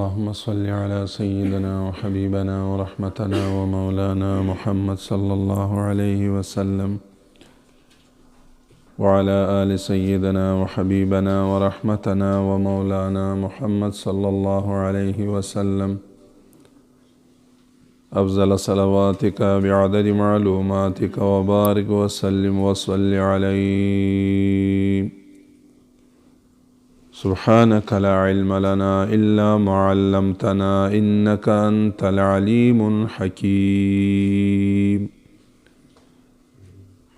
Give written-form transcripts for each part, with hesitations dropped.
اللهم صل على سيدنا وحبيبنا ورحمتنا ومولانا محمد صلى الله عليه وسلم وعلى آل سيدنا وحبيبنا ورحمتنا ومولانا محمد صلى الله عليه وسلم أفضل صلواتك بعدد معلوماتك وبارك وسلم وصل عليه. سبحانك لا علم لنا إلا ما علمتنا إنك أنت العليم الحكيم.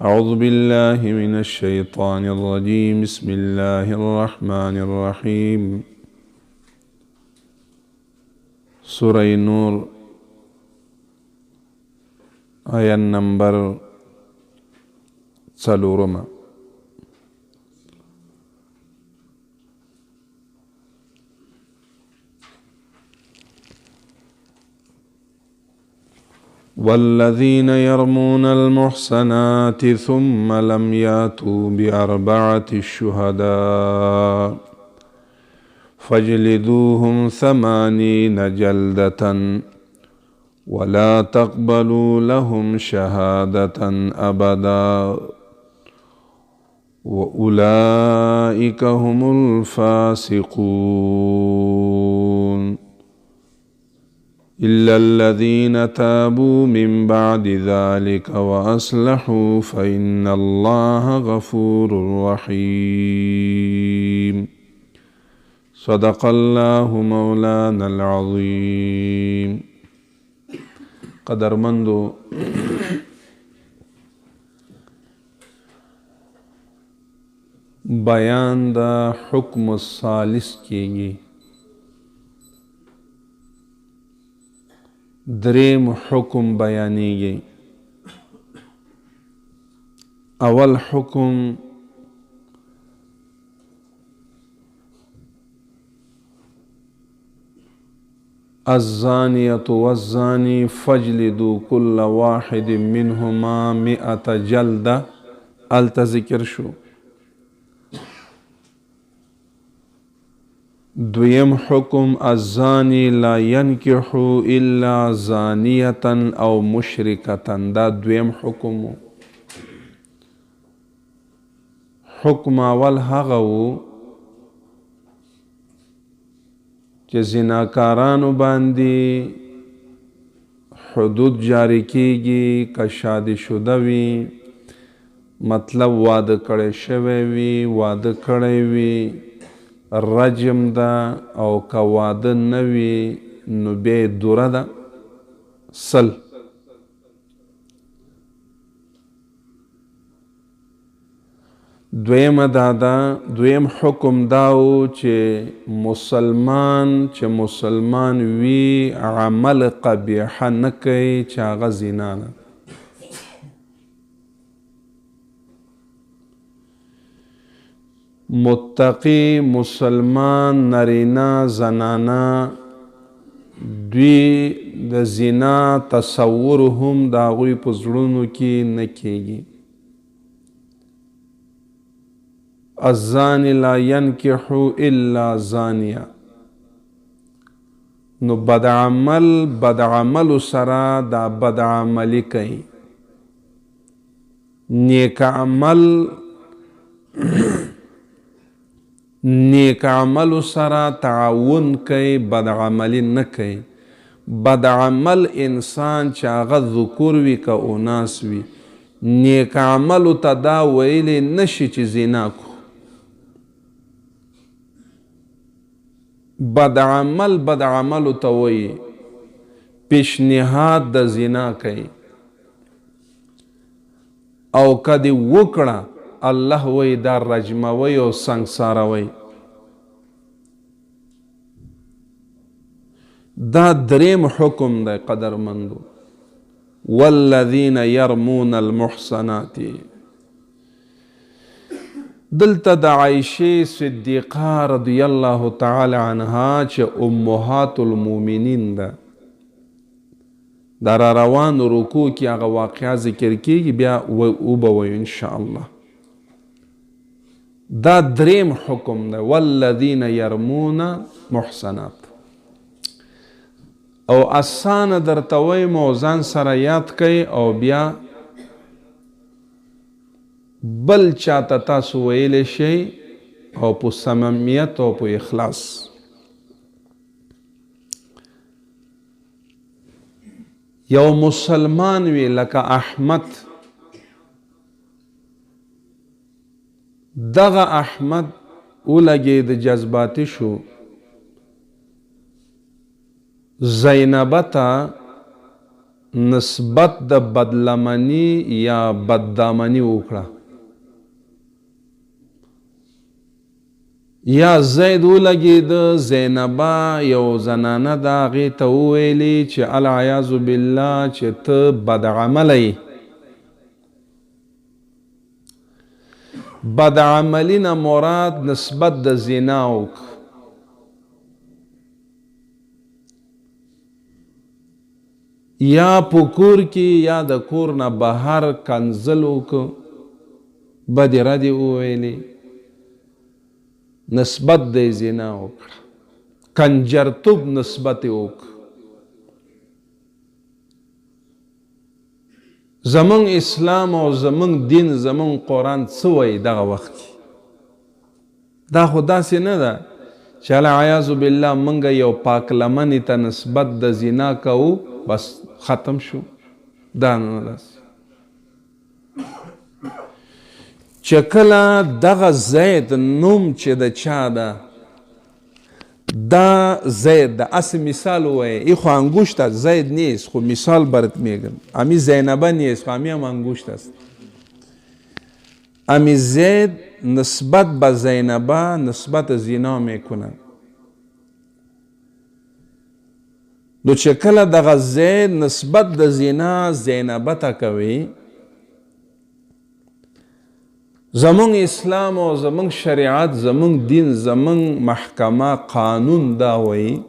أعوذ بالله من الشيطان الرجيم. بسم الله الرحمن الرحيم. سورة نور آية نمبر 4. والذين يرمون المحصنات ثم لم ياتوا بأربعة شهداء فاجلدوهم 80 جلدة ولا تقبلوا لهم شهادة أبدا وأولئك هم الفاسقون إلا الذين تابوا من بعد ذلك وأصلحوا فإن الله غفور رحيم. صدق الله مولانا العظيم. قدرمندو بیان دا حکم الثالث کیږي. دریم حکم بیانیږي. اول حکم الزانية والزاني فاجلدوا كل واحد منهما 100 جلدة. الته ذکر شو. دویم حکم الزانی لا ينكح الا زانیة او مشرکة. دا دویم حکم. حکم اول هغه و چې زناکارانو باندې حدود جاری کیږي که شادي شده وي، مطلب واده کړی شوی وي، واده کړی وي، رجم ده، او که واده نه وي نو بیا دوره ده 100. دویم حکم داو چې مسلمان وی عمل قبیحه نه کوي چې هغه زنا ده. متقی مسلمان نرینا زنانا دوی د زنا تصور هم د هغوی په زړونو کې نه کیږي. الزانی لا ينكح الا زانیه. نو بدعمل سره دا بدعملی کوي. نیک عمل سره تعاون کوي، بدعملی نه کوي. بدعمل انسان چې هغه ذکور وي که اناس وي، نیک عملو ته دا ویلی نشي چې زنا کو. بدعملو ته وایي پیشنهاد د زنا کوي، او که دې وکړه الله وی دا رجموي او سنګساروي. دا دریم حکم دی قدرمندو. والذین یرمون المحصنات. دلته د عایشه صدیقه رضی الله تعالی عنها چې امهات المؤمنین ده، در روان رکوع کې هغه واقعه ذکر کیږي، بیا وبوي ان شاء الله. دا دریم حکم ده. والذین یرمون محصنات. او اسانه درته وایم او ځان سره یاد کئ او بیا بل چاته تاسو ویلی شئ او په صمیمیت او په اخلاص. یو مسلمان وی لکه احمد، دغه احمد ولګید جذباتی شو، زینبه ته نسبت د بدلمنی یا بددامنی وکړه، یا زید ولګید زینبه یو زنانه د هغې ته وویلې چې العیاذ بالله چې ته بدعمله یې. بدعملی نه مراد نسبت د زنا وکړه. یا په کور کې یا د کور نه بهر کنځل وکړه، بدې ردې وویلې، نسبت د زنا وکړه، کنجرتوب نسبت وکړه. زمون اسلام او زمون دین زمون قرآن څه وایي دغه وخت کې؟ دا خو داسې نه ده چې العیاذ بالله موږ یو پاک لمنې ته نسبت د زنا کوو بس ختم شو. دا نه داسې چې کله دغه زید نوم چې د چا ده، دا زید د اصل مثال وایي ای خو انگوشت است، زید نیست خو مثال برات میگم، امی زینبه نیست خو امی هم انگوشت است. امی زید نسبت به زینبه نسبت زنا میکنه. نو چې کله دغه زید نسبت د زنا زینبه ته کوي، زمون اسلام او زمون شریعت زمون دین زمون محکمه قانون دا وایي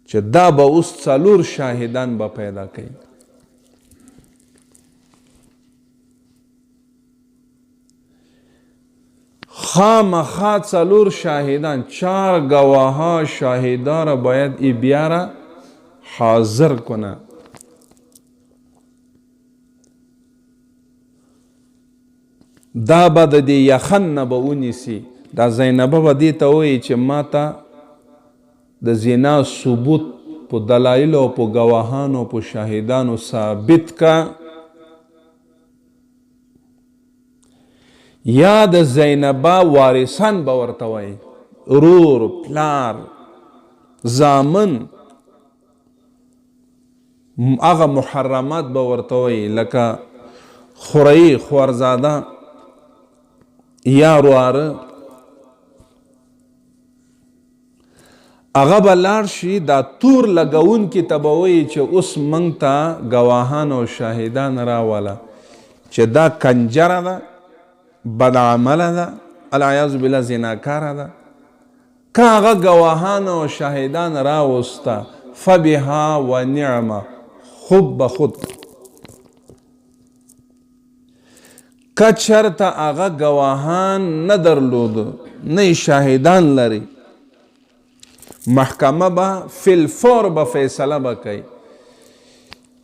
چې دا به اوس 4 شاهدان به پیدا کوي. خامخا 4 شاهدان، 4 گواها شاهدا را باید ای بیاره حاضر کنه. دا به د دې یخن نه به ونیسي. دا زینبه به دې ته وایي چې ما ته د زنا ثبوت په دلایلو او په ګواهانو په شاهدانو ثابت کا. یا د زینبه وارثان به ورته وایي، رور، پلار، زامن، هغه محرمات به ورته وایي لکه خورئی، خورزاده یا رواره. هغه به لاړ شي دا تور لګونکي ته به وایي چې اوس موږ ته ګواهان او شاهدان راوله چې دا کنجره ده، بدعمله ده، العیاذ بالله زناکاره ده. که هغه ګواهان او شاهدان راوسته فبها و نعمه، خوب به خود. که چرته هغه ګواهان نه درلود، نه شاهدان لري، محکمه به فی الفور به فیصله به کوي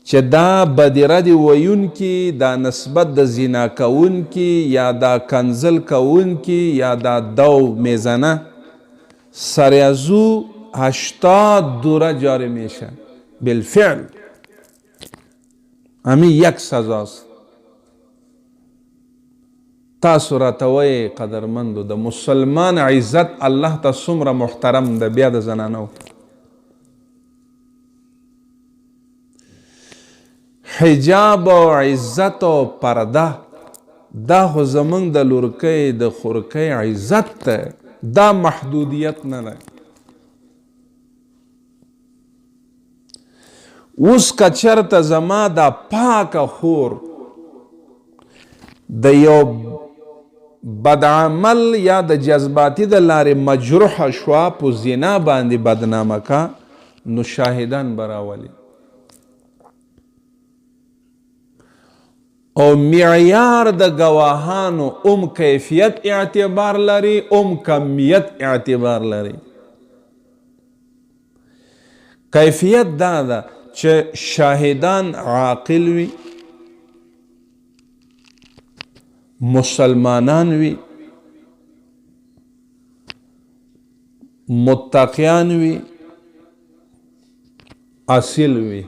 چې دا بدیره دی ویونکي، دا نسبت د زنا کوونکي یا دا کنزل کوونکي یا دا دو میزنه سریازو 80 دوره جاری میشه. بالفعل امی یک سزاست. تاسو راته وایئ قدرمندو د مسلمان عزت الله ته څومره محترم ده، بیا د زنانو حجاب او عزت او پرده دا خو زمونږ د لورکۍ د خورکۍ عزت ده، دا محدودیت نه ده. اوس که چرته زما دا پاکه خور د یو بدعمل یا د جذباتی د لارې مجروحه شوه، په زنا باندې بدنامه کا، نو شاهدان به راولي. او معیار د گواهانو ام کیفیت اعتبار لري، ام کمیت اعتبار لري. کیفیت دا ده چې شاهدان عاقل وي، مسلمانان وي، متقیان وي، اصیل وي.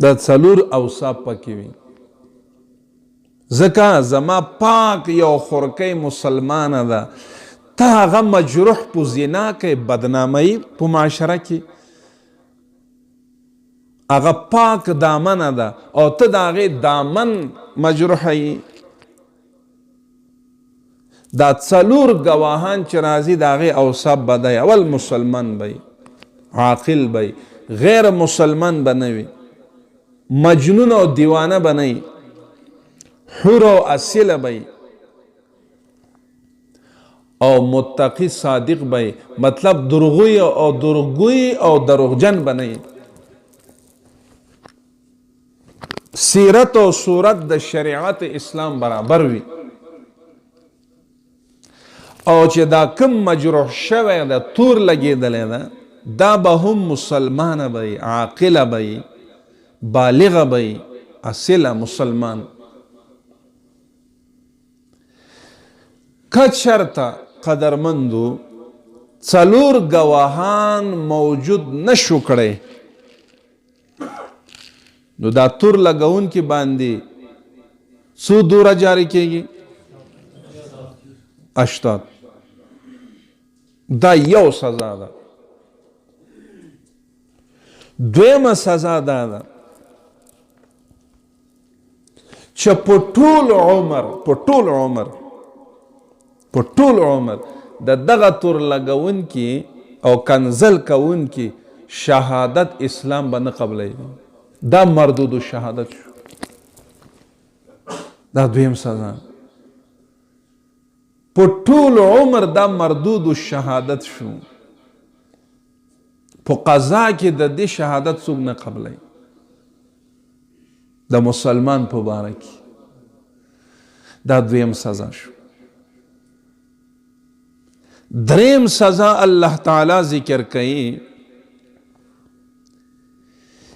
دا څلور اوصاف پکې وي. ځکه زما پاک یو خورکۍ مسلمانه ده، ته هغه مجروح په زنا کې بدنامۍ په معاشره کې، هغه پاک دامنه ده او ته د هغې دامن مجروحه یې. دا څلور ګواهان چې راځي د هغې اوصاف به دی. اول مسلمان به عاقل به، غیر مسلمان به نه وي، مجنون او دیوانه به نه وي، حور او اصیله به او متقی صادق به، مطلب دروغوی او دروغجن به نه وي. سیرت او صورت د شریعت اسلام برابر وي. او چې دا کم مجروح شوی ده، تور لګېدلی ده، دا به هم مسلمانه به، عاقله به، بالغه به، اصیله مسلمان. که چرته قدرمندو څلور ګواهان موجود نشو کړی، نو دا تور لګونکي باندې څو دوره جاری کیږي؟ 80. دا یو سزا ده. دویمه سزا دا ده چې په ټول عمر د دغه تور لګونکي او کنزل کوونکي شهادت اسلام به نه قبلوي. دا مردود الشهادت شو. دا دویم سزا. په ټول عمر دا مردود الشهادت شو. په قضا کې د دې شهادت څوک نه قبلوي. د مسلمان په باره کې دا دویم سزا شو. دریم سزا الله تعالی ذکر کوي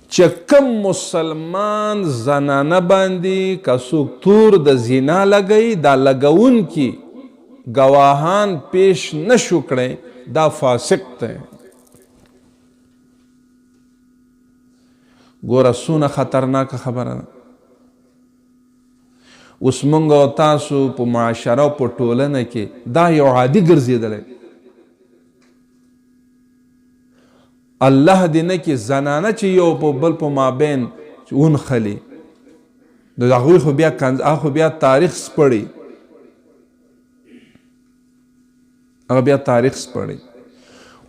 چې کوم مسلمان زنانه باندې که څوک تور د زنا لګوي، دا لګونکي گواهان پیش نشو کړی، دا فاسق دی. ګوره څونه خطرناکه خبره ده. اوس موږ او تاسو په معاشره او په ټولنه کې دا یو عادي ګرځېدلی. الله دې نه کې زنانه چې یو په بل په مابین ونښلي، نو هغوی خو بیا تاریخ سپړي، هغه بیا تاریخ سپړي.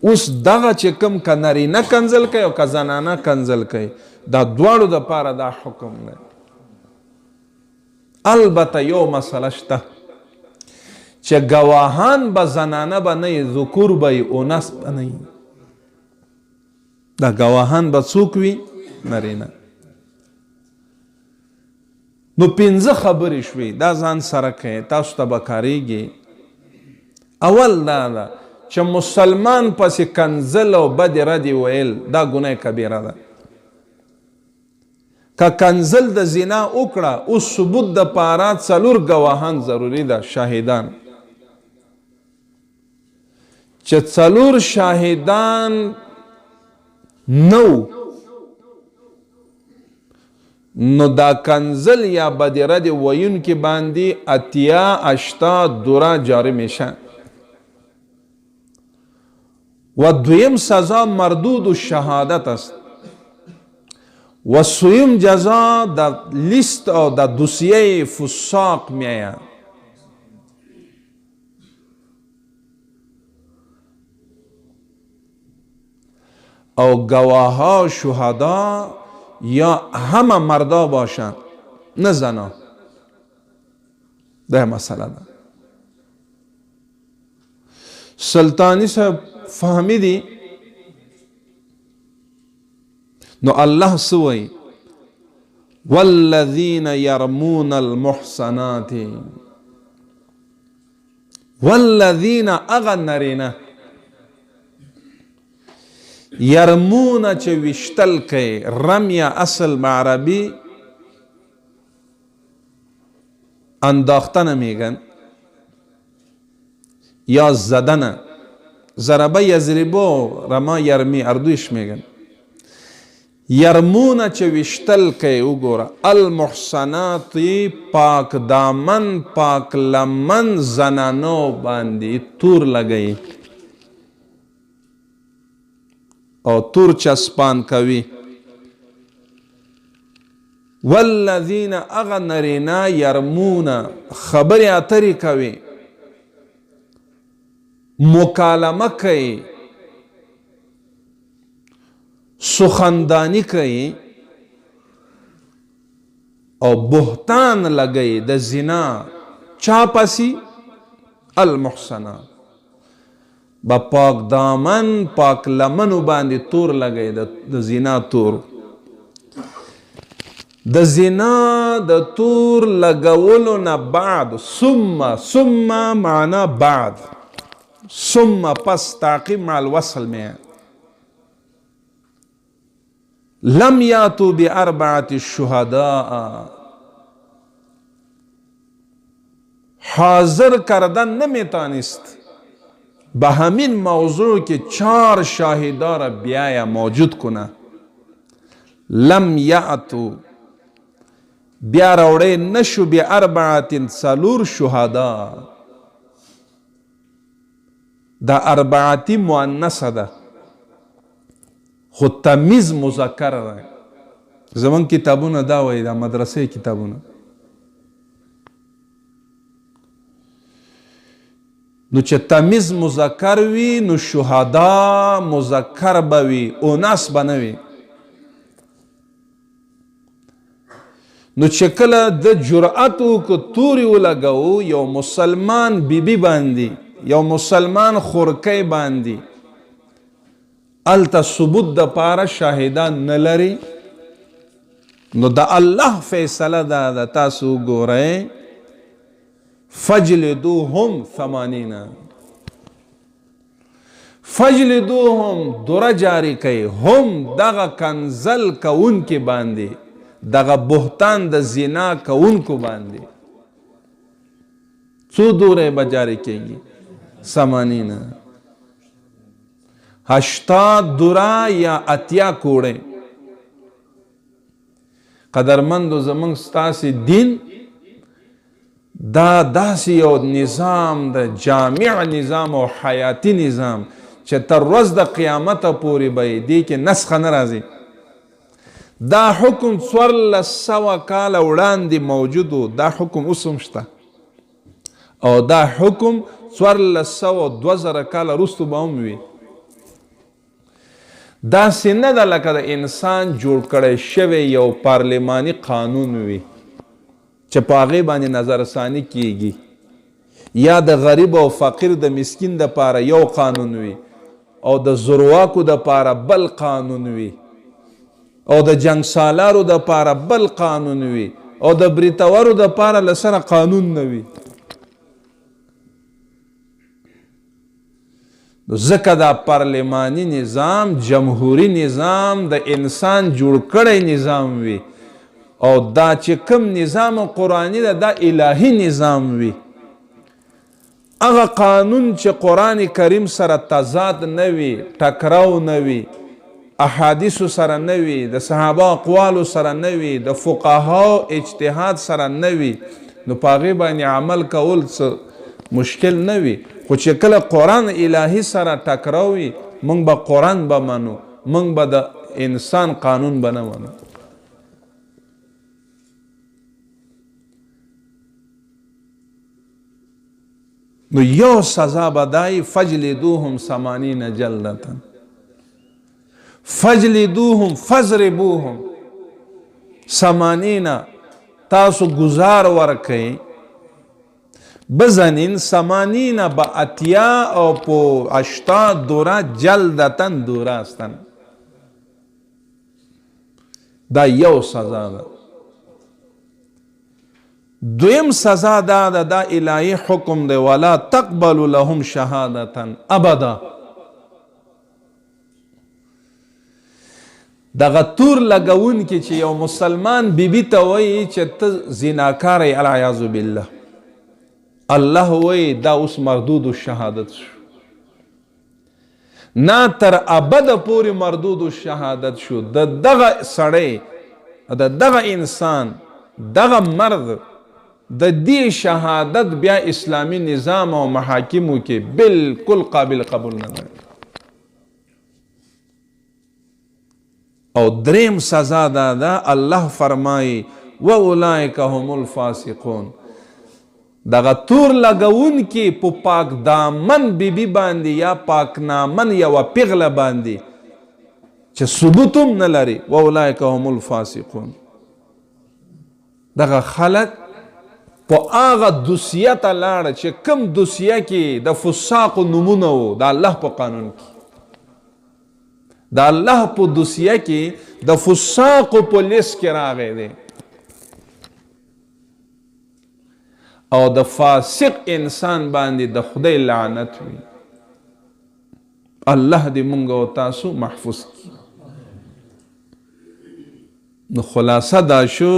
اوس دغه چې کوم که نرینه کنځل کوي او که زنانه کنځل کوي، دا دواړو دپاره دا حکم دی. البته یو مسله شته چې ګواهان به زنانه به نه وي، ذکور به وي، اونس به نه وي. دا ګواهان به څوک وي؟ نرینه. نو 5 خبرې شوې، دا ځان سره کوي، تاسو ته به کاریږي. اول دا ده چې مسلمان پسې کنزل او بدې ردې ویل دا ګناه کبیره ده. که کنزل د زنا وکړه، اوس ثبوت د پاره 4 ګواهان ضروري ده، شاهدان. چې 4 شاهدان نو، نو دا کنزل یا بدې ردې ویونکي باندې 80 دوره جاری میشه. و دویم سزا مردود الشهادت است. و سویم جزا دا لیست او دا دوسیه فساق میآید. او گواها شهدا یا همه مردا باشند، نه زنا. ده مسئله ده. سلطانی صاحب فهمیدی؟ نو الله سوی والذین یرمون المحصنات، والذین اغا نرینه یرمونه چې ویشتل کوي، رمیا اصل عربی انداختنه میگن یا زدنه. ضربه یضربو، رما یرمی، اردویش میگن. یرمونه چې ویشتل کوي، وګوره، المحصنات پاک دامن پاک لمن زنانو باندې تور لګوي او تور چسپان کوي. والذین اغا نرینا یرمونا خبر اتری کوي، مکالمه کوي، سخندانی کوي او بهتان لګي د زنا چا پسی؟ المحصنات با پاک دامن پاک لمنو باندې تور لګي د زنا تور. د زنا د تور لګولو نه بعد ثم معنا بعد، ثم پس تعقیب مع الوصل میں لم یاتو باربعة الشهداء، حاضر کردن نمیتانست به همین موضوع که 4 شاهدا را بیایا موجود کنه. لم یاتو بیا راوړی نشو باربعة 4 شهدا. دا اربعاتی مؤنثه ده خو تمیز مذکر ده. زمون کتابونه دا وایي، دا مدرسې کتابونه. نو چې تمیز مذکر وي نو شهدا مذکر به وي، اوناس به نه وي. نو چې کله د جرأت وکړو تورې ولګوو یو مسلمان بیبي باندې، یو مسلمان خورکی باندې، الته ثبوت د پاره شاهدان نه لري، نو د الله فیصله ده تاسو ګورئ، فجلدوهم 80، فجلدوهم دوره جاری کوي، هم دغه کنزل کوونکي باندې، دغه بهتان د زنا کوونکو باندې څو دوره به جاری کیږي؟ 80. 80 دوره یا اتیا کوړه. قدرمندو زمونږ ستاسې دین دا داسې یو نظام د جامع نظام او حیاتی نظام چې تر ورځ د قیامت پورې به دی کې نسخه نه راځي. دا حکم 1400 کاله وړاندې موجود و، دا حکم اوس هم شته، او دا حکم 1400 کاله وروسته به هم وي. داسې نه ده لکه د انسان جوړ کړی شوی یو پارلماني قانون وي چې په هغې باندې نظرثاني کیږي، یا د غریب او فقیر د مسکین دپاره یو قانون وي او د زورواکو دپاره بل قانون وي او د جنګ سالارو دپاره بل قانون وي او د بریتورو دپاره له سره قانون نه وي. ځکه دا پارلماني نظام جمهوری نظام د انسان جوړ کړی نظام وي، او دا چې کوم نظام قرآني ده دا الهي نظام وي. هغه قانون چې قرآن کریم سره تضاد نه وي، ټکراو نه وي، احادیثو سره نه وي، د صحابه اقوالو سره نه وي، د فقهاو اجتهاد سره نه وي، نو په هغې باندې عمل کول څه مشکل نه وي. خو چې کله قرآن الهي سره ټکراو وي، موږ به قرآن به منو، موږ به د انسان قانون به نه منو. نو یو سزا به دای فجلدوهم 80 جلدة، فجلدوهم فضربوهم 80، تاسو گزار ورکئ بزنین 80 با اتیا او پو 80 دوره جلدتن دوره استن. دا یو سزا ده. دویم سزا دا الهی حکم ده، ولا تقبل لهم شهادتا ابدا. دغه تور لګونکي چې یو مسلمان بیبي ته وایي چې ته زناکار یې العیاذ بالله، الله وایي دا اوس مردود الشهادت شو، نه تر ابده پورې مردود الشهادت شو. د دغه سړی د دغه انسان دغه مرد د دې شهادت بیا اسلامی نظام او محاکمو کې بالکل قابل قبول نه ده. او دریم سزا دا ده، الله فرمایي و اولئک هم الفاسقون. دغه تور لګون کې په پاک دامن بیبي باندې یا پاک نامن یوه پیغله باندې چې ثبوت هم نه لري، و اولئک هم الفاسقون. دغه خلک په هغه دوسیه ته لاړه چې کوم دوسیه کې د فساقو نومونه وو د الله په قانون کې، د الله په دوسیه کې د فساقو په لیست کې راغی دی. او د فاسق انسان باندې د خدای لعنت وي. الله دې مونږ او تاسو محفوظ کړي. نو خلاصه دا شو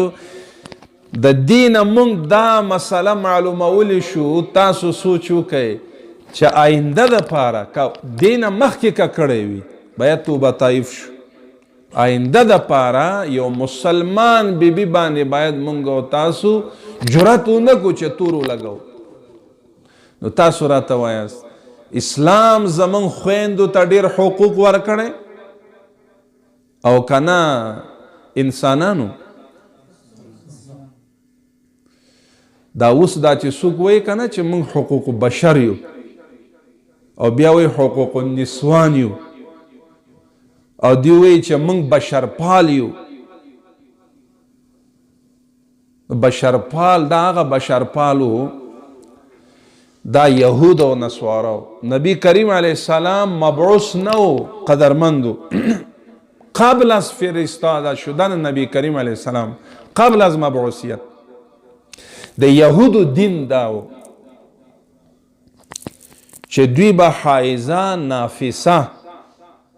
د دین مونږ دا مسله معلومولی شو. تاسو سوچ وکئ چې آینده دپاره که دین مخکې که کړی وي باید توبه طایف شو. آینده دپاره یو مسلمان بیبي باندې باید مونږ او تاسو جرأت ونه کړو چې تور ولګو. نو تاسو راته وایاست اسلام زمونږ خویندو ته ډېر حقوق ورکړی او که نه انسانانو؟ دا اوس دا چې څوک وایي که نه چې موږ حقوق بشر یو او بیا وایي حقوق النسوان یو او دی وایي چې موږ بشرپال یو. بشرپال دا هغه بشرپالو دا یهود او نصارا. نبی کریم علیه السلام مبعوث نه و، قدرمندو قبل از فرستاده شدن نبی کریم علیه السلام، قبل از مبعوثیت د یهودو دین داو چې دوی به حایزه نافسه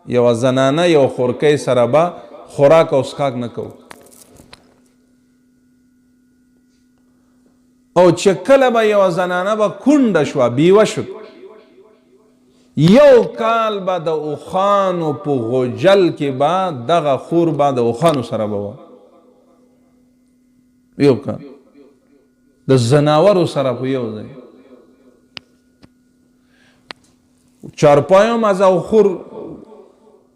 یو زنانه یو خورکۍ سره به خوراک او څښاک نه کوو. او چې کله به یو زنانه به کونډه شوه بیوه شو، یو کال به د اوښانو په غوجل کې به دغه خور به د اوښانو سره به وه، یو کال د زناورو سره په یو ځای. چارپای هم از او خور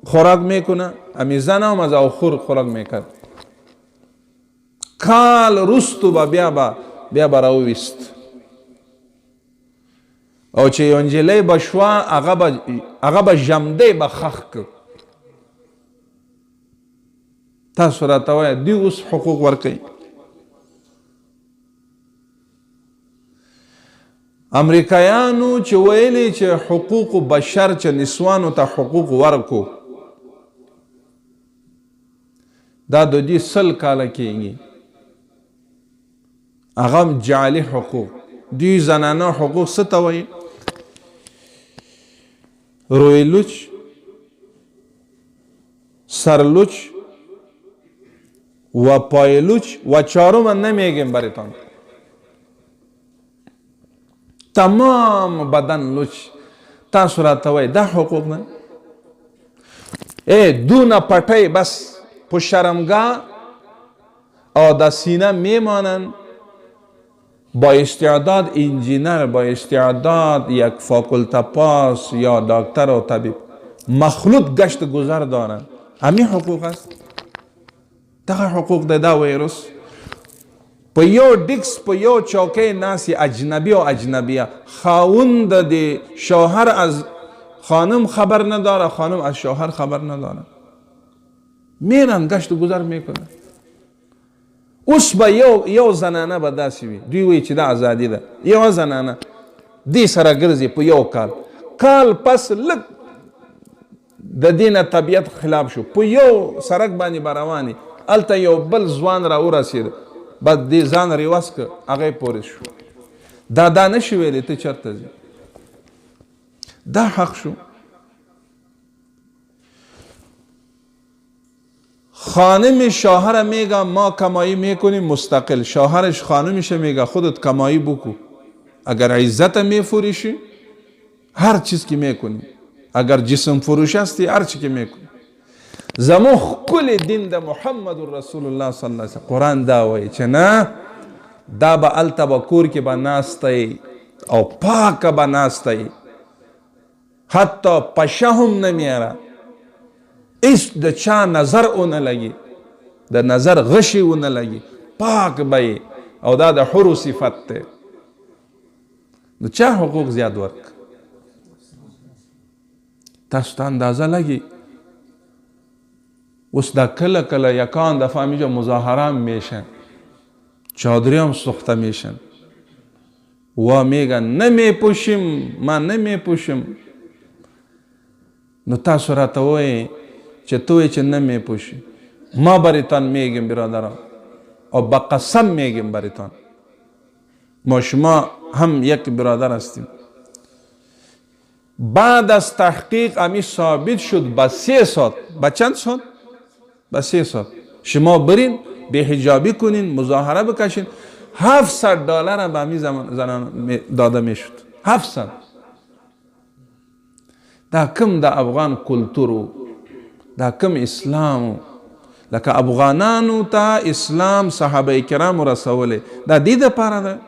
خوراک میکنه، امی زن هم از او خور خوراک میکرد. کال رستو با بیا راویست او چې یو نجلۍ به شوه هغه به ژمدی به خښ کړ. تاسو راته وایه دوی اوس حقوق ورکوي؟ امریکایانو چې ویلي چې حقوق بشر چې نسوانو ته حقوق ورکو، دا د دوی 100 کاله کېږي. هغه هم جعلي حقوق. دوی زنانه حقوق څه ته وایي؟ رویلوچ، سرلوچ و پایلوچ و چهارم نمیگیم براتون، تمام بدن لوچ. تاسو راته وایي دا حقوق نه؟ دونه پټۍ بس په شرمگاه او د سینه میمانن، با استعداد انجینر، با استعداد یک فاکولته پاس یا دکتر و طبیب، مخلوط گشت گذر دارن. همین حقوق است. دغه حقوق ده دا ویروس په یو ډیکس په یو چوکۍ ناسی اجنبی او اجنبیه، خاوند د شوهر از خانم خبر نداره، خانم از شوهر خبر نداره، میرن گشت گذر میکنن. اوس به یو زنانه به داسې وي، دوی وایي چې دا ازادي ده، یو زنانه دې سره ګرځي په یو کال پس لږ د دې نه طبیعت خلاف شو، په یو سړک باندې به روانې، هلته یو بل ځوان را ورسېد، بس دې ځان ریوس کړ، هغه پورې شو. دا نشي ویلی ته چېرته ځې؟ دا حق شو. خانم شوهر میگه ما کمایی میکنیم مستقل، شوهرش خانمش میگه خودت کمایی بکو، اگر عزت میفروشی هر چیز که میکنی، اگر جسم فروش هستی هر چی که میکنی. زمو کل دین د محمد رسول الله صلی الله علیه وسلم قرآن دا وایي چې نه دا به الته به کور کې به ناستی او پاکه به ناستی، حتی پشه هم نمیاره، ایس د چا نظر اونه لگی، د نظر غشی اونه لگی، پاک بی، او دا د حرو صفت ته. نو چا حقوق زیاد ورک؟ تاسو ته اندازه لگی اوس دا کله کله یکان دفعه میشه مظاهره میشن، چادری هم سوخته میشن و میگن نمیپوشیم، ما نمیپوشیم. نو تاسو راته وایي چې توی چې نمیپوشی، ما برایتان میگیم برادران و با قسم میگیم برایتان، ما شما هم یک برادر هستیم. بعد از تحقیق امی ثابت شد با 3 ساعت، با چند ساعت؟ با 3 ساعت شما برین به حجابی کنین، مظاهره بکشین، $700 به امی زنان داده میشد. 700. دا کم دا افغان کلتورو، دا کم اسلامو، لکه افغانانو تا اسلام صحابه کرام رسوله، دا دیده پاره ده.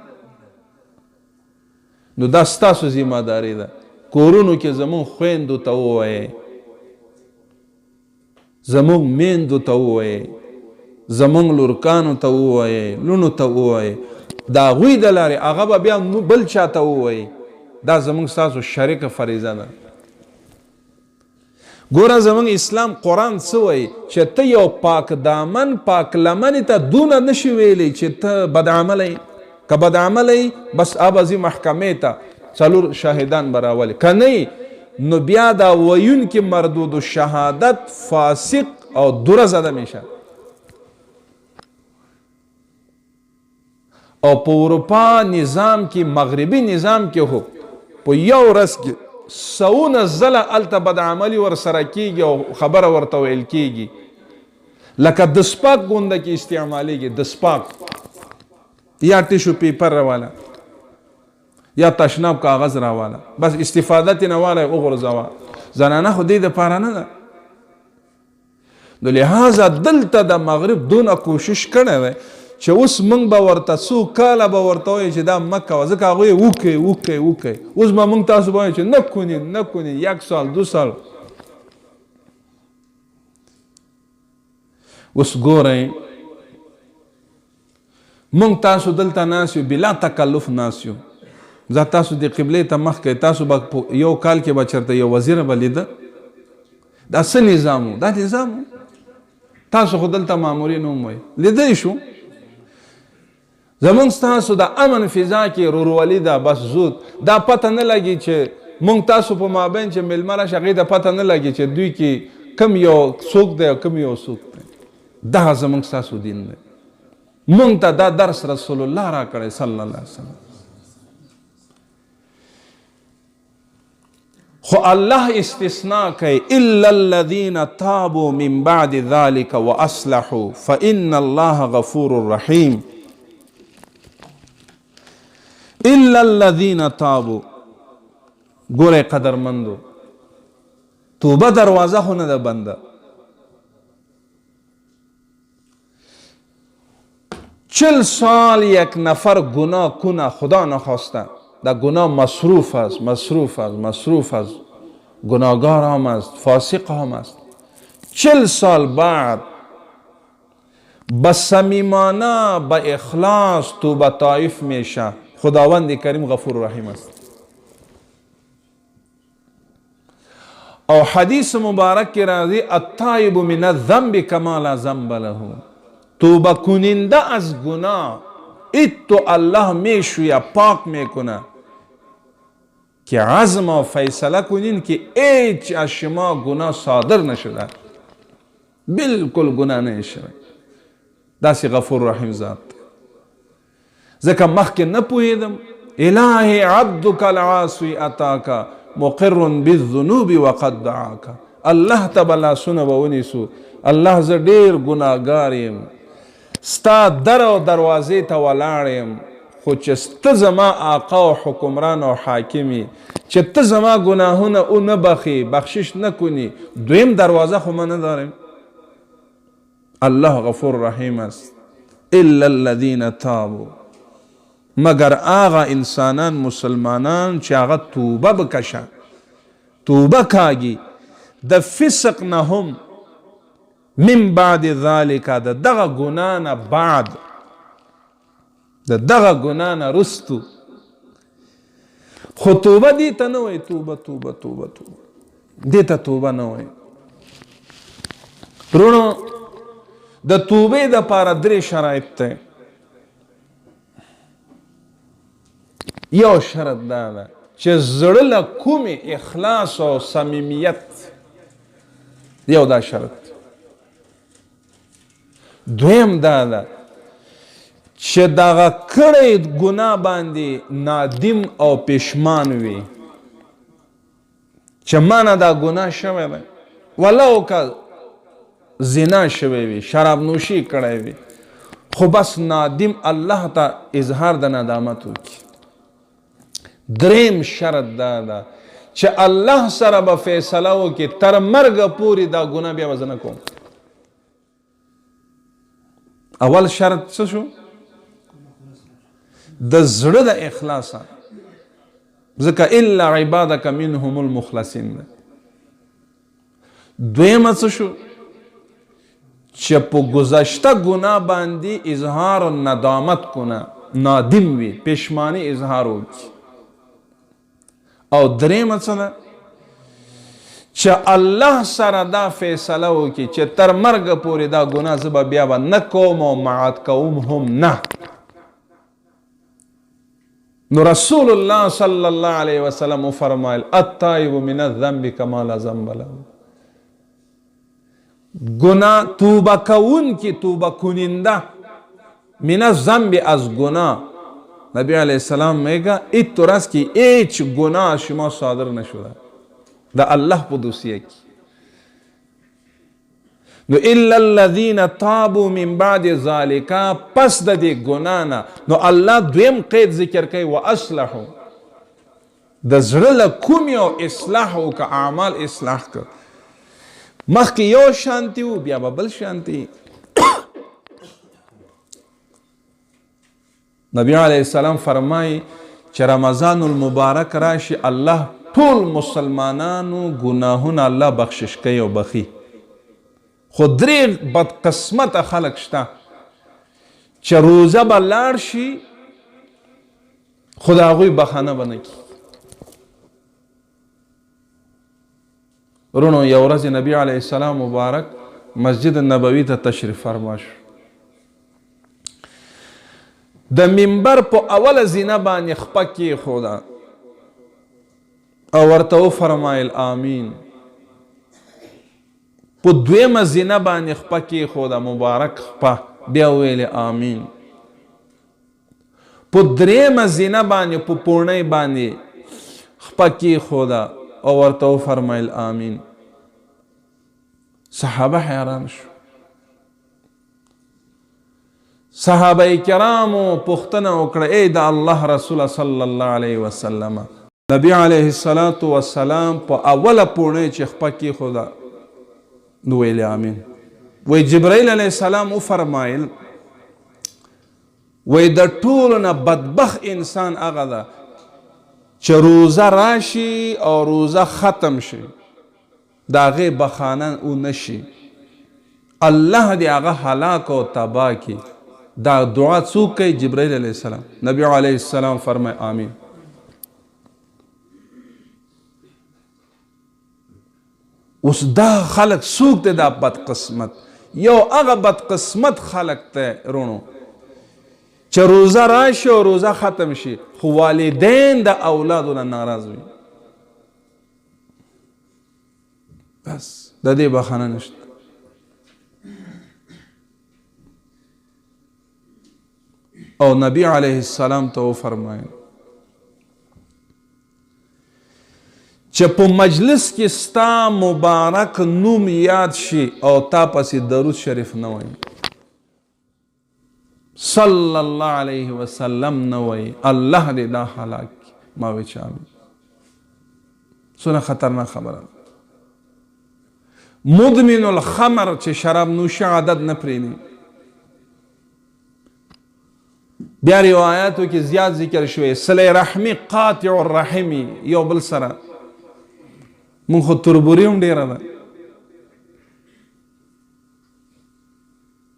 نو دا ستاسو ذمہ داری ده، کورونو کې زمون خویندو ته ووایي، زمون میندو ته ووایي، زمون لورکانو ته ووایي، لونو ته ووایي، دا غوی د لارې هغه به بیا بل چا ته ووایي. دا زمون ستاسو شریکه فریضه ده. ګوره زمون اسلام قرآن څه وایي چې ته یو پاک دامن پاک لمن ته دونه نشي ویلی چې ته بد عمله یې. که بد عمله یې بس ابازي محکمې ته 4 شاهدان به راولي، که نه نو بیا دا ویونکي مردود شهادت فاسق او دوره زده میشه. او په اروپا نظام کې، مغربي نظام کې هو په یو ورځ کې 100 زله الته بد عملي ور سره کیږي او خبره ورته ویل کیږي، لکه د سپاک غونډه کې استعمالیږي، د سپاک یا ټیشو پیپر راواله یا تشناب کاغذ راواله، بس استفاده تینه واله وګرځوا. زنانه خو دې د پاره نه ده. نو لہذا دلته د مغرب دونه کوشش کړی دی چې اوس موږ به ورته څو کاله به ورته وایو چې دا مه کوه، ځکه هغوی وکړئ وکړئ وکړئ. اوس به موږ تاسو به وایو چې نه کنین نه کنین، 1 سال 2 سال. اوس ګورئ موږ تاسو دلته ناست یو، بلا تکلف ناست یو. زه تاسو د قبلې ته مخ کوئ، تاسو به په یو کال کې به چېرته یو وزیر به لیده. دا څه نظام و؟ دا نظام و. تاسو خو دلته مامورین هم وایي لیدلی شو. زمونږ ستاسو د امن فضا کې ورورولي ده، بس زود دا پته نه لګي چې مونږ تاسو په مابین چې میلمه راشي هغې ته پته نه لګي چې دوی کې کم یو څوک دی او کم یو څوک دی. دا زمونږ ستاسو دین دی. مونږ ته دا درس رسول الله را کړی صلی الله علیه وسلم. خو الله استثناء کوي، الا الذين تابوا من بعد ذلك واصلحوا فان الله غفور رحيم. الا الذين تابوا. ګوره قدرمندو، توبه دروازه خو نه ده بنده. 40 سال یک نفر گناه کنه، خدا نخواسته در گناه مصروف است، مصروف است، مصروف است، گناهگار هم است، فاسق هم است. 40 سال بعد با صمیمانه با اخلاص توبه طائف میشه. خداوند کریم غفور رحیم است. او حدیث مبارک کی راضی التائب من الذنب کما لا ذنب له. توبه کننده از گناه ایتو الله میشویا، پاک میکنه که عزم و فیصله کنین که هیچ از شما گناه صادر نشده، بالکل گناه نشده. داسی غفور رحیم ذات. ځکه مخکې نه پوهېدم. الهی عبدک العاصی اتاکا مقر بالذنوب وقد دعاکا. الله ته به لاسونه به ونیسو الله زه ډېر ګناهګار یم ستا در او دروازې ته ولاړ یم خو چې ته زما آقا او حکمران او حاکم یې چې ته زما ګناهونه او نه بخې بخشش نه کنی دویم دروازه خو من نه دارم الله غفور رحیم است الا الذین تابوا مگر آغا انسانان مسلمانان چې هغه توبه بکشه توبه کاږي د فسق نه هم من بعد ذلك د دغه ګناه نه بعد د دغه ګناه نه رستو خو توبه دې ته نه وایي توبه توبه توبه توبه دې ته توبه نه وایي وروڼو د توبې دپاره درې شرایط دی یو شرط دا ده چې زړه له کومې اخلاص او صمیمیت یو دا شرط دویم دا ده چې دغه کړی ګناه باندې نادم او پښیمان وي چې ما نه دا ګناه شوی دی ولو که زنا شوی وي شراب نوشي کړی وي خو بس نادم الله ته اظهار د ندامت وکړي دریم شرط دا ده چې الله سره به فیصله وکړي تر مرګه پورې دا ګناه بیا به زه نه کوم اول شرط څه شو د زړه د اخلاصه ځکه الا عبادک منهم المخلصین ده دویمه څه شو چې په گذشته ګناه باندې اظهار ندامت کنه نادم وي پښیماني اظهار وکړي او دریمه څه ده چې الله سره دا فیصله وکړي چې تر مرګه پورې دا ګناه زه به بیا به نه کوم او معاد کوم هم نه نو رسول الله صلی الله علیه وسلم فرمایل التائب من الذنب کما لا ذنب له گناه توبه کون کی توبه کننده من الذنب از گناه نبی علیه السلام میگه ایت راست کی هیچ گناه شما صادر نشده دا الله په دوسیه کی نو الا الذين تابوا من بعد ذلك پس د دې ګناه نه نو الله دویم قید ذکر کوي واصلحوا د زړه له کوم یو اصلاح وکړه اعمال اصلاح کړه مخکې یو شانتي و بیا به بل شانتي نبی علیه السلام فرمایي چې رمضان المبارک راشي الله ټول مسلمانانو ګناهونه الله بخشش کوي او بخي خو درې بدقسمته خلک شته چې روزه به لاړ شي خو د هغوی بخانه به نه کړي ورونو یو ورځ نبی علیه السلام مبارک مسجد نبوي ته تشریف فرما شو د منبر په اوله زینه باندې خپه کېښوده او ورته وفرمایل آمین په دویمه زینه باندې خپه کېښوده مبارک خپه بیا ویلې آمین په دریمه زینه باندې په پوړنۍ باندې خپه کېښوده او ورته وفرمایل آمین صحابه حیران شو صحابه کرامو پوښتنه وکړه ای د الله رسول صلی الله علیه وسلم نبی علیه السلام په اوله پوړنۍ چې خپه کېښوده نو ویلې آمین وی جبرائیل علیه السلام وفرمایل وی د ټولو نه بدبخت انسان هغه ده چې روزه راشي او روزه ختم شي د هغې بخانه او نشي الله دې هغه هلاک او تباه کړي دا دعا څوک کوي جبرائیل علیه السلام نبی علیه السلام فرمای آمین اوس دا خلق څوک دی دا بدقسمت یو هغه بدقسمت خلق دی رونو چې روزه راشي او روزه ختم شي خو والدین د اولادو نه ناراض وي بس د دې بخانه نشته او نبی علیه السلام ته وفرمایل چې په مجلس کې ستا مبارک نوم یاد شي او تا پسې درود شریف نه وایي، صلی الله علیه وسلم نه وایي، الله دې دا هلاک کړي. ما وی چې آمین. څونه خطرناک خبره ده. مدمن الخمر چې شراب نوشي عادت نه پرېږدي. بیا روایاتو کې زیات ذکر شوی صله رحمي قاطع الرحمي، یو بل سره مونږ خو تربوري هم ډېره ده.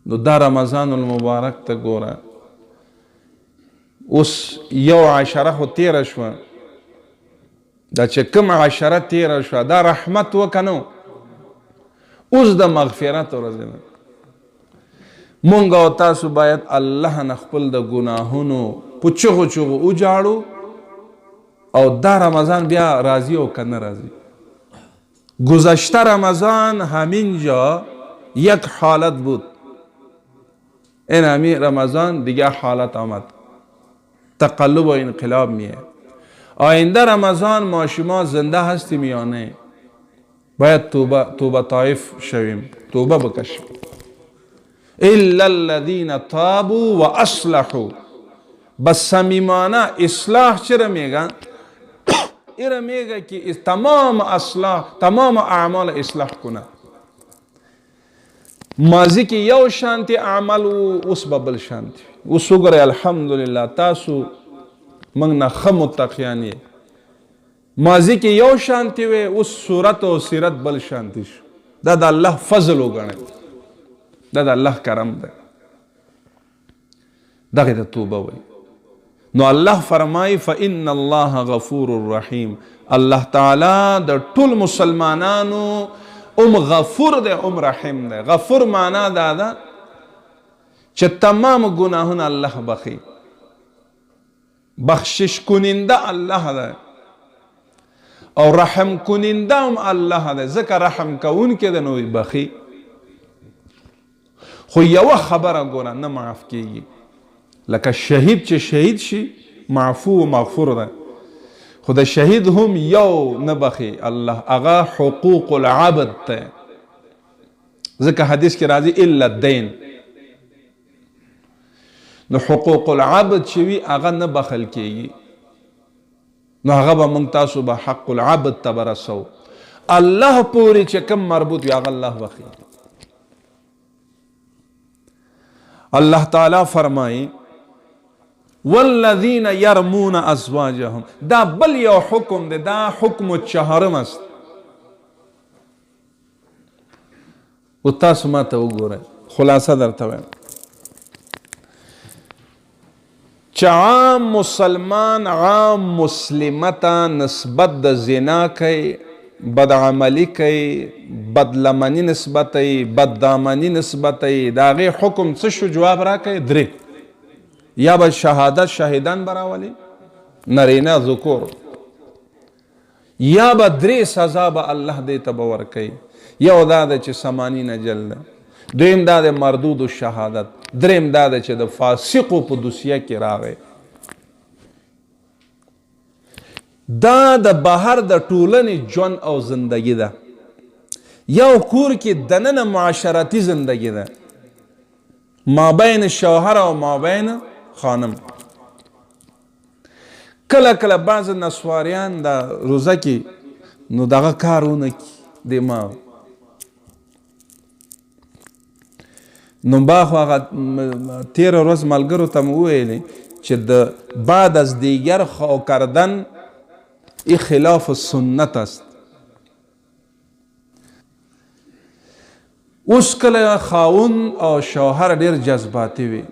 نو دا رمضان المبارک ته ګوره، اوس یو عشره خو تیره شوه، دا چې کوم عشره تیره شوه دا رحمت وکنو، اوس د مغفرت ورځ ده. مونږ او تاسو باید الله نه خپل د ګناهونو په چغو چغو وجاړو، او دا رمضان بیا راضی او کنه راضی. گذشته رمضان همینجا یک حالت بود، این همین رمضان دیگه حالت آمد، تقلب و انقلاب میه. آینده رمضان ما شما زنده هستیم یا نه؟ باید توبه طائف شویم، توبه بکشیم. الا الذین تابوا و اصلحوا. بس صمیمانه اصلاح چرا میگن؟ ایره میگه که تمام اعمال اصلاح کنه. ماضی کې یو شانتی عمل و اوس به بل شانتی. اوس وګورئ الحمدلله تاسو موږ نه ښه متقیان یې. ماضی کې یو شانتی وی، اوس صورت او سیرت بل شانتی شو. دا د الله فضل وګڼئ، دا د الله کرم ده. دغه ته توبه وایي. نو الله فرمای فإن الله غفور الرحیم. الله تعالی د ټول مسلمانانو غفور ده رحیم ده. غفور معنا دا ده چې تمام گناهونه الله بخي، بخشش کننده الله ده او رحم کننده هم الله ده. ځکه رحم کوونکی ده نو بخي. خو یوه خبره ګوره نه معاف کیږي، لکه شهید چې شهید شي معفو و مغفور ده، خو د شهید هم یو نه بخي الله، هغه حقوق العبد ته. ځکه حدیث کې راځي الا الدین. نو حقوق العبد چې وي هغه نه بخل کیږي، نو هغه به موږ تاسو به حق العبد ته برسو. الله پورې چې کوم مربوط وي هغه الله بخي. الله تعالی فرمایي والذین یرمون ازواجهم. دا بل یو حکم ده، دا حکم چهارم است. و تاسو ما ته وګورئ، خلاصه درته وایم چې عام مسلمان عام مسلمه ته نسبت د زنا کوي، بدعملی کوي، بدلمنی نسبت کوي، بددامنی نسبت کوي، د هغې حکم څه شو؟ جواب راکوي درې. یا به شهادت شهیدان براولي نرینه ذکور، یا به درې سزا به الله دې ته به ورکوي. یو دا ده چې 80 جلده، دویم دا ده مردود الشهادت، دریم دا ده چې د فاسقو په دوسیه کې راغی. دا د بهر د ټولنې ژوند او زندگی ده. یو کور کې دننه معاشرتی زندگی ده، مابین شوهر او مابین خانم. کله کله بعض نسواریان د روزه کې نو دغه کارونه کې دماغ نو باخو هغه تیر ورځ ملګرو ته مو ویلې چې د بعد از دیگر خو کردن ای خلاف سنت است. اوس کله خاون او شوهر ډیر جذباتي وي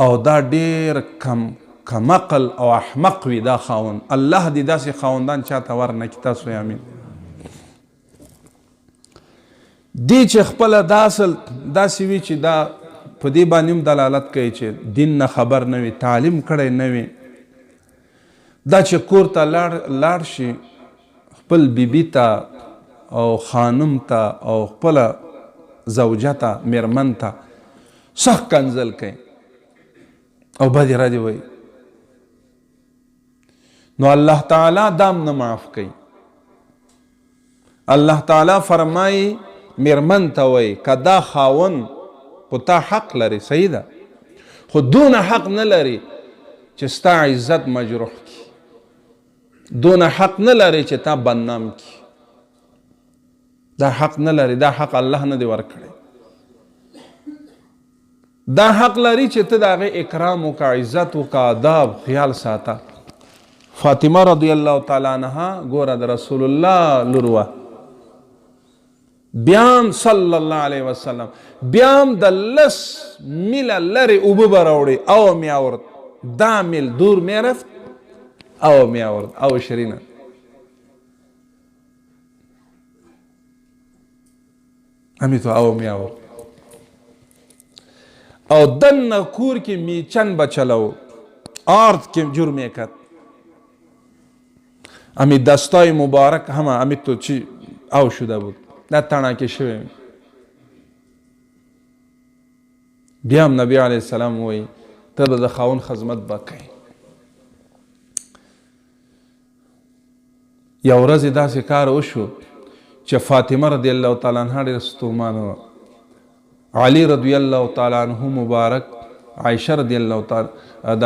او دا ډیر کم عقل او احمق وي دا خاون. الله دې داسې خاوندان چاته ورنه کړي. تاسو یې امین. دی چې خپله دا اصل داسې وي چې دا په دې باندې هم دلالت کوي چې دین نه خبر نه وي، تعلیم کړی نه وي. دا چې کور ته لاړ شي خپل بیبي ته او خانم ته او خپله زوجه ته میرمن ته سخت کنځل کوي او بدې ردې وایي. نو الله تعالی دام نه معاف کوي. الله تعالی فرمایي میرمن ته وایي که دا خاون په تا حق لري، صحیح ده، خو دونه حق نه لري چې ستا عزت مجروح کی، دونه حق نه لري چې تا بدنام کی. دا حق نه لري، دا حق الله نه دی ورکړی. دا حق لري چې ته د هغې اکرام وکړه، عزت وکړه، آداب خیال ساته. فاطمه رضی الله تعالی عنها ګوره د رسول الله لور وه، بیام صلی الله علیه وسلم بیام د 10 میله لرې اوبه به راوړي او می آورد، دا میل دور می رفت او می آورد. او شرینه همینطور او می آورد. او دنه کور کې میچن به چلو، آرد که جور میکرد. امی دستای مبارک همه امی تو چی او شده بود، نه تڼاکې شوی. بیا هم نبی علیه السلام وایي ته به د خاوند خدمت به کوې. یو ورځ داسې کار وشو چې فاطمه رضی الله تعالی عنها ډېره ستومانه وه. علی رضی الله تعالی عنه مبارک عایشه رضی الله تعالی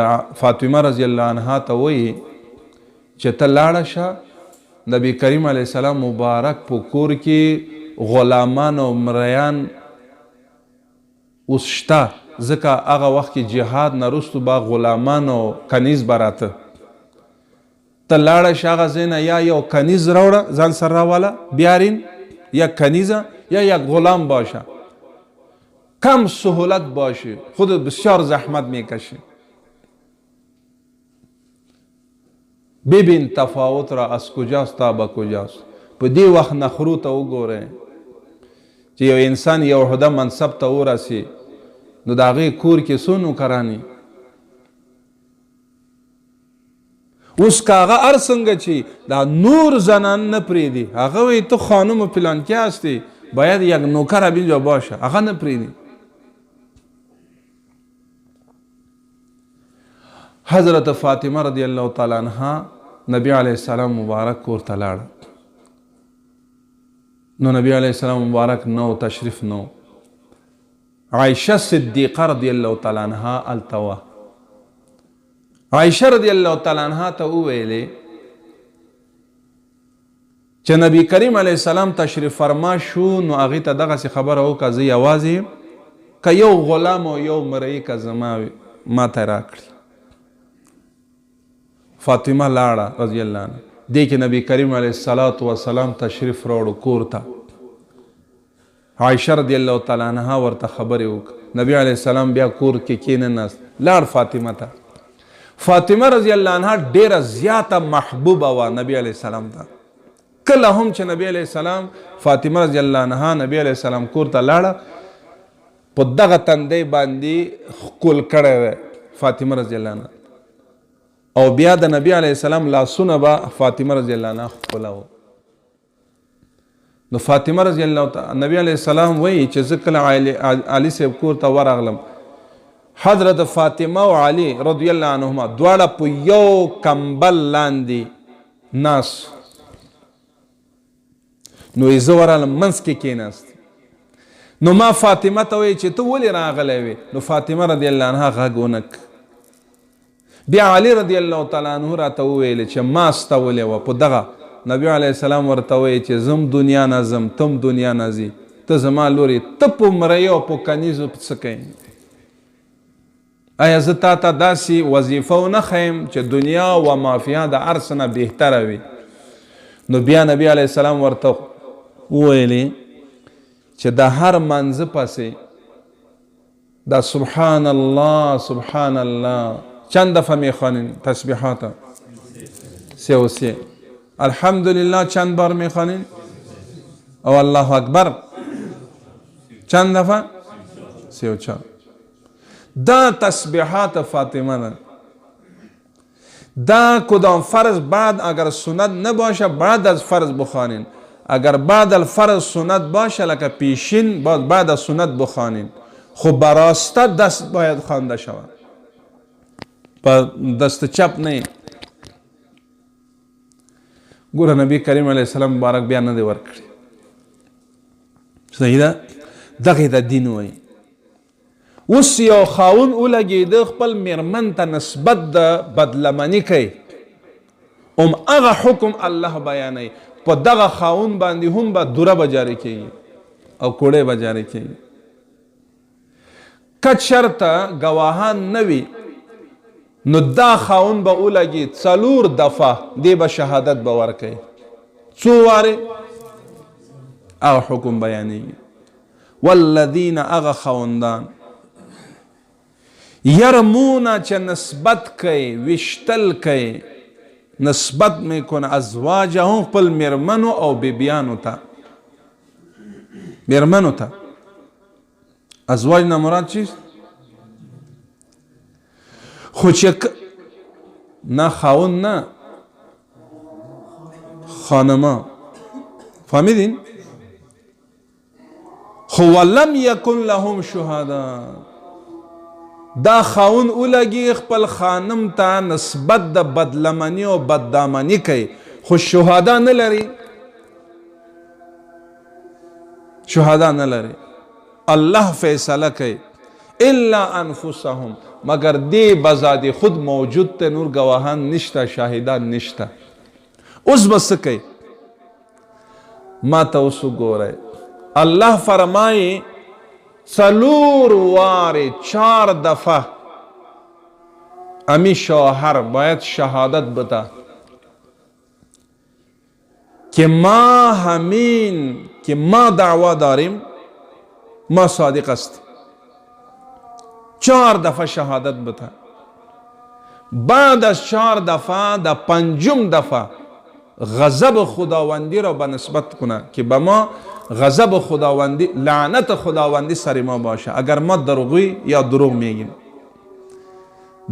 د فاطمه رضی الله عنها ته وایي چې ته لاړه شه، نبی کریم علیه السلام مبارک په کور کې غلامان او مریان اوس شته، ځکه هغه وخت کې جهاد نه وروسته به غلامان او کنیز به راته. ته لاړه شه هغه ځای نه، یا یو کنیز راوړه ځان سره راواله بیارین، یا کنیزه یا یک غلام باشه، کم سهولت باشه، خود بسیار زحمت میکشه. ببین تفاوت را از کجاست تا به کجاست. په دې وخت نخرو ته وګورئ چې یو انسان یو عهده منصب ته ورسي، نو د هغې کور کې څو نوکرانې. اوس که هغه هر څنګه چې دا نور زنان نه پرېږدي، هغه وایي تو خانم فلانکی هستی باید یک نوکر اینجا باشه، هغه نه پرېږدي. حضرت فاطمه رضی الله تعالی عنها نبی علیه السلام مبارک کور ته لاړه. نو نبی علیه السلام مبارک نو تشریف نو. عایشه صدیقه رضی الله تعالی عنها هلته وه. عایشه رضی الله تعالی عنها ته وویلې چې نبی کریم علیه السلام تشریف فرما شو، نو هغې ته دغسې خبره وکړه زه یوازې یم، که یو غلام او یو مرئي که زما ما ته راکړي. فاطمه لاړه رضی الله عنها. دې کې نبی کریم علیه السلام تشریف راوړو کور ته. عایشه رضی الله تعالی عنها ورته خبرې وکړه. نبی علیه السلام بیا کور کې کېناست، لاړ فاطمه ته. فاطمه رضی الله عنها ډیره زیاته محبوبه وه نبی علیه السلام ته. کله هم چې نبی علیه السلام فاطمه رضی الله عنها نبی علیه السلام کور ته لاړه، په دغه تندی باندې ښکل کړی دی فاطمه رضی الله عنها، او بیا د نبی علیه السلام لاسونه به فاطمه رضی الله عنها ښکلوه. نو فاطمه رضی الله تعالی نبی علیه السلام وایي چې زه کله علي صاحب کور ته ورغلم، حضرت فاطمه او علي رضی الله عنهما دواړه په یو کمبل لاندې ناست. نو زه ورغلم منځ کې کېناست. نو ما فاطمه ته وایي چې ته ولې راغلی وې؟ نو فاطمه رضی الله عنها غږ ونه کړ. بیا علي رضی الله تعالی عنه راته وویل چې ما ستولې وه په دغه. نبی علیه السلام ورته وایي چې زم دنیا نه ځم، تم دنیا نه ځي، ته زما لورې، ته په مریو او په کنیزو څه کوې؟ آیا زه تا ته داسې وظیفه ونه ښیم چې دنیا و مافیا د هر څه نه بهتره وي؟ نو بیا نبی علیه السلام ورته وویلې چې د هر منځه پسې دا سبحان الله سبحان الله چند دفعه میخوانین تسبیحات؟ 33. الحمدلله چند بار میخوانین؟ او الله اکبر چند دفعه؟ 34. دا تسبیحات فاطمه نه. دا کدام فرض بعد اگر سنت نباشه بعد از فرض بخوانین، اگر بعد الفرض سنت باشه لکه پیشین بعد از سنت بخوانین. خب براسته دست باید خوانده شود، با دست چپ نه. ګوره نبی کریم علیه السلام مبارک بیا نه دی ورکړی. صحیح ده؟ دغې ته دین وایي. اوس یو خاون ولګېده خپل میرمن ته نسبت د بدلمني کوي، هغه حکم الله بیانوي. په دغه خاون باندې هم به دوره به جاري کېږي او کوړی به جاري کېږي. که چېرته ګواهان نه وي نو دا خاون به ولګي 4 دفعه دی به شهادت به ورکوي. څو وارې؟ هغه حکم بیانېږي. والذین هغه خاوندان یرمونه چې نسبت کوي، ویشتل کوي، نسبت میکنه ازواجهم خپل میرمنو او بیبیانو ته. میرمنو ته ازواج نه مراد چیست؟ خو چې نه خاون نه خانما، فهمیدین؟ خو ولم یکن لهم شهدا، دا خاون اولگی خپل خانم ته نسبت د بدلمنی او بددامنی کوي خو شهدا نه لري. شهدا نه لري. الله فیصله کوي الا انفسهم، مگر دی بذات خود موجود ته، نور گواهان نشته، شاهدان نشته. اوس بس کوي ما ته اوس وګورئ، الله فرمایي 4 وارې 4 دفعه امی شوهر باید شهادت بده که ما همین که ما دعوا داریم ما صادق است. 4 دفعه شهادت بده. بعد از 4 دفعه در 5م دفعه غضب خداوندی را به نسبت کنه که به ما غضب خداوندی، لعنت خداوندی سر ما باشه اگر ما دروغی یا دروغ میگیم.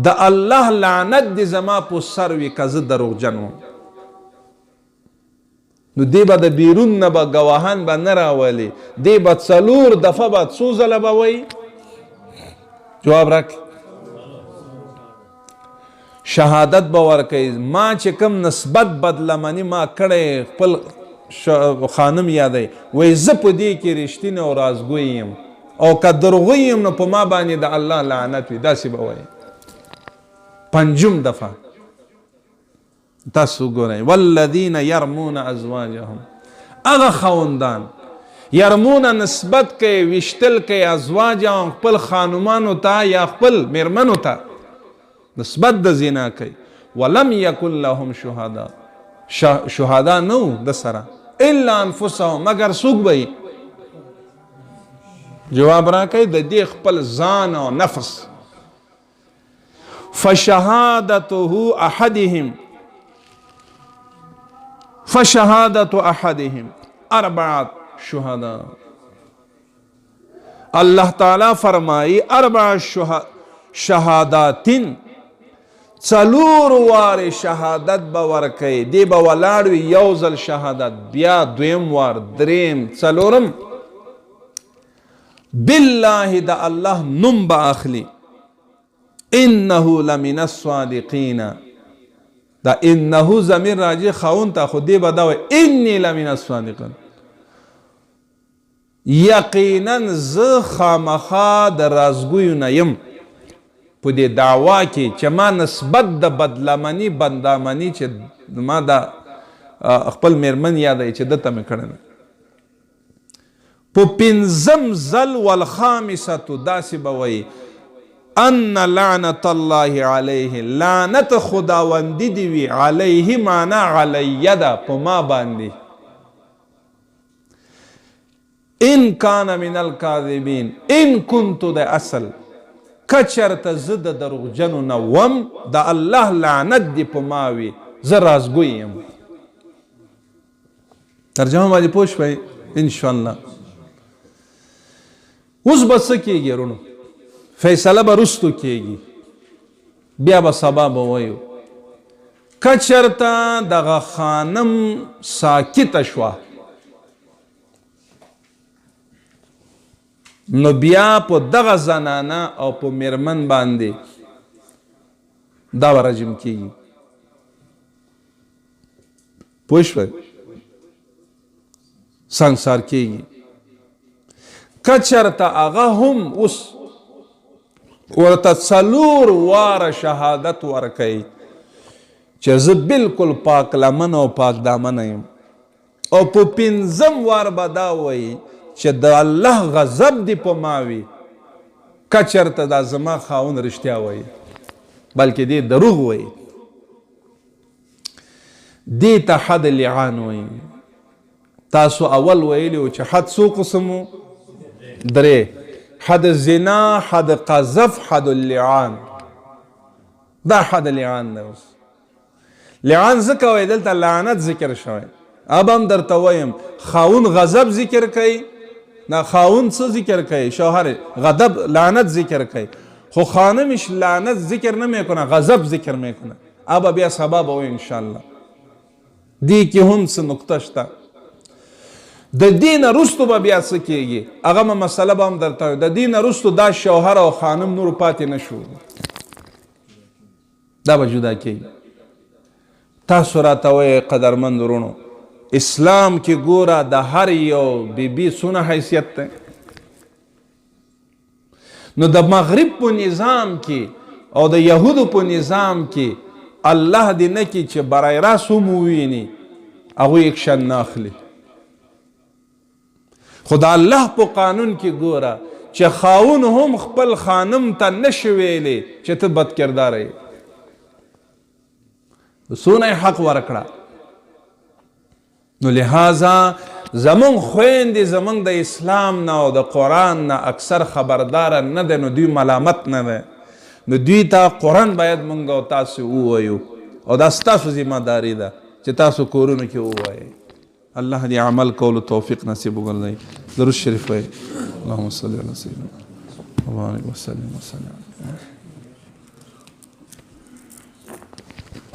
د الله لعنت دی زما په سر وی که زه دروغجن وم. نو دی به د بیرون نه به گواهان به نه راولي، دی به 4 دفعه به څو ځله به وایي؟ جواب راک. شهادت به ورکوي ما چې کوم نسبت بدلمني ما کړی خپل خانم یادوي، وایي زه په دې کې رښتینی او رازګوی یم، او که دروغی یم نو په ما باندې د الله لعنت وي. داسې به وایي. 5م دفعه تاسو ګورئ والذین یرمون ازواجهم، هغه خاوندان یرمونه نسبت کوي، ویشتل کوي ازواجهم خپل خانمانو ته یا خپل میرمنو ته نسبت د زنا کوي. ولم یکن لهم شهدا، شهدا نو د سره الا انفسهم، مگر څوک به جواب راکوي د دې خپل ځان او نفس. فشهادته احدهم، فشهادت احدهم 4 شهدا. الله تعالی فرمائی 4 شهادات 4 وار شهادت به ورکوي. دی به ولاړ وي یو ځل شهادت، بیا 2م وار، 3م، 4م بالله د الله نوم به اخلي. انه لمن الصادقین، دا انه ضمیر راجع خاون ته، خو دی به دا وایي انی لمن الصادقین، یقینا زه خامخا د رازګویو نه یم په دې دعوا کې چې ما نسبت د بدلمني بندامني چې ما د خپل میرمن یادوي چې دته مې کړی ده. په 5م ځل والخامسة داسې به وایي ان لعنت الله علیه، لعنت خداوندی دی وی، علیه معنا علی ده په ما باندې. ان کان من الکاذبین، ان کنت د اصل کچرته زه د دروغجنو نه وم، د الله لعنت دی په ما وي، زه رازګوی یم. ترجمه باندې پوه شوئ انشاءالله. اوس به څه کېږي ورونو؟ فیصله به رستو کېږي، بیا به سبا به وایو. که چېرته دغه خانم ساکته شوه نو بیا په دغه زنانه او په میرمن باندې دا به رجم کېږي. پوه شوئ سنګسار کېږي. که چېرته هغه هم اوس ورته 4 واره شهادت ورکوي چې زه بالکل پاک لمن او پاک دامنه یم، او په 5م وار به دا وایي چې د الله غضب دی په ما وي، که چېرته دا زما خاوند رښتیا وایي بلکې دی دروغ وایي. دې ته حد لعان وایي. تاسو اول ویلی و چې حد څو قسم و؟ 3: حد زنا، حد قذف، حد اللعان. دا حد لعان دی. اوس لعان ځکه وایي دلته لعنت ذکر شوی. اب هم درته وایم خاوند غضب ذکر کوي، نه خاوند څه ذکر کوي؟ شوهر غضب لعنت ذکر کوي، خو خانمش لعنت ذکر نمیکنه، غضب ذکر میکنه. اب بیا سبا به وایو انشاءالله. دی کې هم څه نقطه شته. د دې نه وروستو به بیا څه کېږي هغه مسله به هم درته وایم. د دې نه وروستو دا شوهر او خانم نور پاتې نه شو، دا به جدا کېږي. تاسو راته وایئ قدرمند ورونو، اسلام کې ګوره د هر یو بیبي څونه حیثیت دی. نو د مغرب په نظام کې او د یهودو په نظام کې الله دې نه کړي چې برای راست هم وویني هغوی اکشن نه اخلي. خو د الله په قانون کې ګوره چې خاون هم خپل خانم ته نشي ویلی چې ته بد کرداره یې، څونه حق ورکړه. نو لہذا زمون خویندې زمون د اسلام نه او د قرآن نه اکثر خبرداره نه ده، نو دوی ملامت نه ده. نو دوی ته قرآن باید مونږ او تاسو ووایو، او دا ستاسو ذمہ داری ده چې تاسو کورونو کې ووایئ. الله دې عمل کولو توفیق نصیب وګرځوي. درود شریف وایئ. اللهم صل علی سیدنا وبارک وسلم وسلم.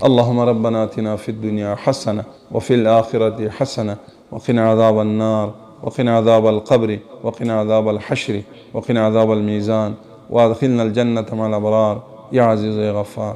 اللهم ربنا آتنا في الدنيا حسنة وفي الآخرة حسنة وقنا عذاب النار وقنا عذاب القبر وقنا عذاب الحشر وقنا عذاب الميزان وادخلنا الجنة مع الأبرار يا عزيز يا غفار.